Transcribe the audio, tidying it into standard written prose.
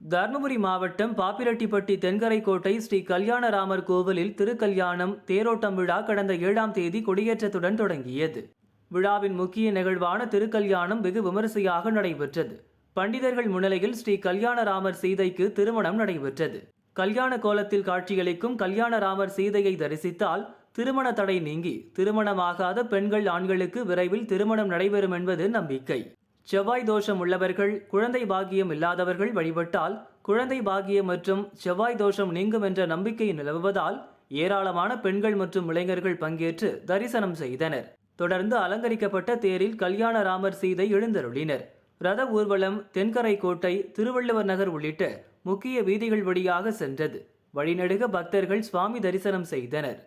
தர்மபுரி மாவட்டம் பாப்பிரெட்டிப்பட்டி தென்கரைக்கோட்டை ஸ்ரீ கல்யாணராமர் கோவிலில் திருக்கல்யாணம் தேரோட்டம் விழா கடந்த 7ஆம் தேதி கொடியேற்றத்துடன் தொடங்கியது. விழாவின் முக்கிய நிகழ்வான திருக்கல்யாணம் வெகு விமரிசையாக நடைபெற்றது. பண்டிதர்கள் முன்னிலையில் ஸ்ரீ கல்யாணராமர் சீதைக்கு திருமணம் நடைபெற்றது. கல்யாண கோலத்தில் காட்சியளிக்கும் கல்யாணராமர் சீதையை தரிசித்தால் திருமண தடை நீங்கி திருமணமாகாத பெண்கள் ஆண்களுக்கு விரைவில் திருமணம் நடைபெறும் என்பது நம்பிக்கை. செவ்வாய் தோஷம் உள்ளவர்கள், குழந்தை பாக்கியம் இல்லாதவர்கள் வழிபட்டால் குழந்தை பாக்கியம் மற்றும் செவ்வாய் தோஷம் நீங்கும் என்ற நம்பிக்கை நிலவுவதால் ஏராளமான பெண்கள் மற்றும் இளைஞர்கள் பங்கேற்று தரிசனம் செய்தனர். தொடர்ந்து அலங்கரிக்கப்பட்ட தேரில் கல்யாணராமர் சீதை எழுந்தருளினர். ரத ஊர்வலம் தென்கரை கோட்டை, திருவள்ளுவர் நகர் உள்ளிட்ட முக்கிய வீதிகள் வழியாக சென்றது. வழிநெடுக பக்தர்கள் சுவாமி தரிசனம் செய்தனர்.